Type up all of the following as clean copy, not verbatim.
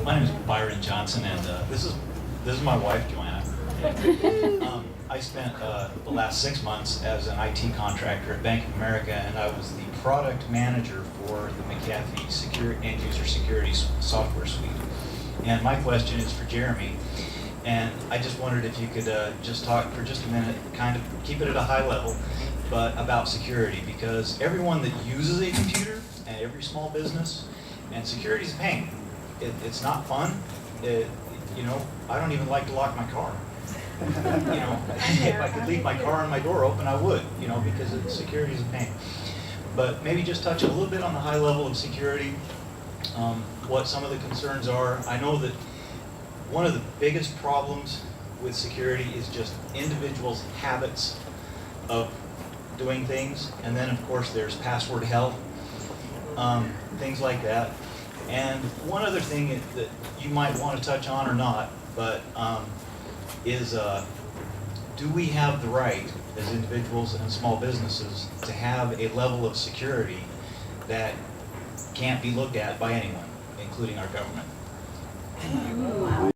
My name is Byron Johnson, and this is my wife, Joanna. I spent the last 6 months as an IT contractor at Bank of America, and I was the product manager for the McAfee End User Security Software Suite. And my question is for Jeremy, and I just wondered if you could just talk for just a minute, kind of keep it at a high level, but about security, because everyone that uses a computer and every small business, and security is a pain. It's not fun. I don't even like to lock my car. If I could leave my car and my door open, I would, because security is a pain. But maybe just touch a little bit on the high level of security, what some of the concerns are. I know that one of the biggest problems with security is just individuals' habits of doing things. And then, of course, there's password hell, things like that. And one other thing that you might want to touch on or not, but is do we have the right as individuals and small businesses to have a level of security that can't be looked at by anyone, including our government? Wow.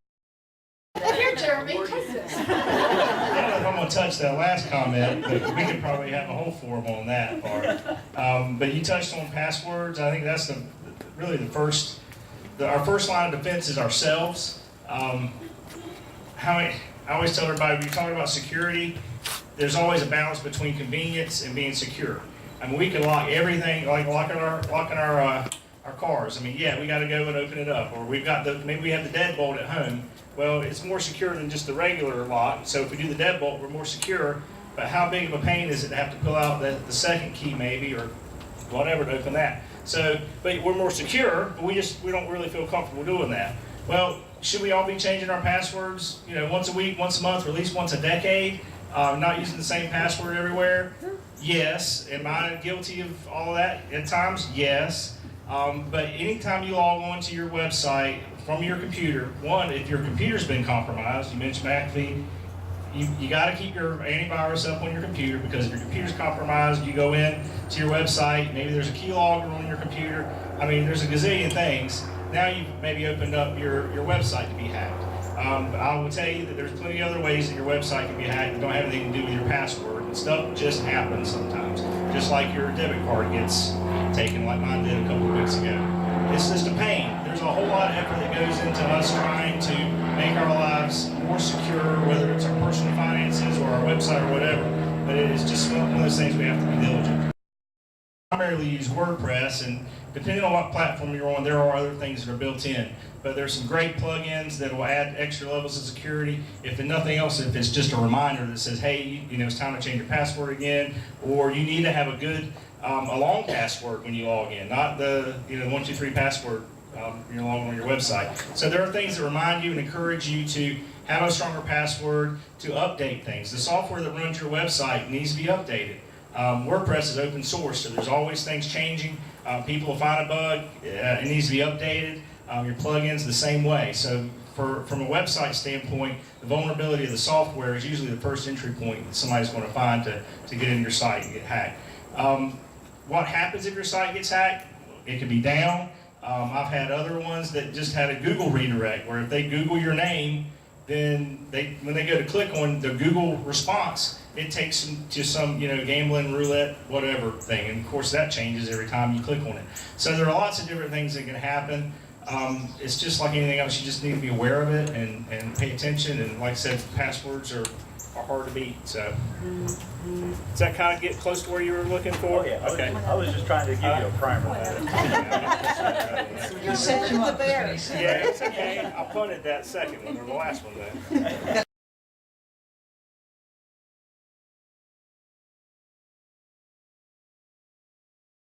Here, Jeremy, take this. I don't know if I'm going to touch that last comment, but we could probably have a whole forum on that part. But you touched on passwords. I think that's really our first line of defense is ourselves. I always tell everybody, when you're talking about security, there's always a balance between convenience and being secure. I mean, we can lock everything, like locking our cars. I mean, yeah, we got to go and open it up, or maybe we have the deadbolt at home. Well, it's more secure than just the regular lock. So if we do the deadbolt, we're more secure. But how big of a pain is it to have to pull out the second key, maybe, or whatever, to open that? So, but we're more secure, but we don't really feel comfortable doing that. Well, should we all be changing our passwords, once a week, once a month, or at least once a decade, not using the same password everywhere? Yes. Am I guilty of all of that at times? Yes. But anytime you log on to your website from your computer, one, if your computer's been compromised, you mentioned McAfee, you got to keep your antivirus up on your computer, because if your computer's compromised, you go in to your website, maybe there's a keylogger on your computer. I mean, there's a gazillion things. Now you've maybe opened up your website to be hacked. I will tell you that there's plenty of other ways that your website can be hacked that don't have anything to do with your password. And stuff just happens sometimes. Just like your debit card gets taken, like mine did a couple of weeks ago. It's just a pain. There's a whole lot of effort that goes into us trying to make our lives more secure, whether it's our personal finances or our website or whatever. But it is just one of those things we have to be diligent. I primarily use WordPress, and depending on what platform you're on, there are other things that are built in. But there's some great plugins that will add extra levels of security. If nothing else, if it's just a reminder that says, hey, it's time to change your password again, or you need to have a good, a long password when you log in, not the 1, 2, 3 password you're logging on your website. So there are things that remind you and encourage you to have a stronger password, to update things. The software that runs your website needs to be updated. WordPress is open source, so there's always things changing. People will find a bug, it needs to be updated. Your plugins the same way. So from a website standpoint, the vulnerability of the software is usually the first entry point that somebody's going to find to get in your site and get hacked. What happens if your site gets hacked? It could be down. I've had other ones that just had a Google redirect, where if they Google your name, then when they go to click on the Google response, it takes them to some gambling, roulette, whatever thing. And of course that changes every time you click on it. So there are lots of different things that can happen. It's just like anything else, you just need to be aware of it and pay attention. And like I said, passwords are hard to beat. So does that kind of get close to where you were looking for? Oh, yeah. Okay. I was just trying to give you a primer. You're set you up. Yeah, it's okay. I punted that second one or the last one then.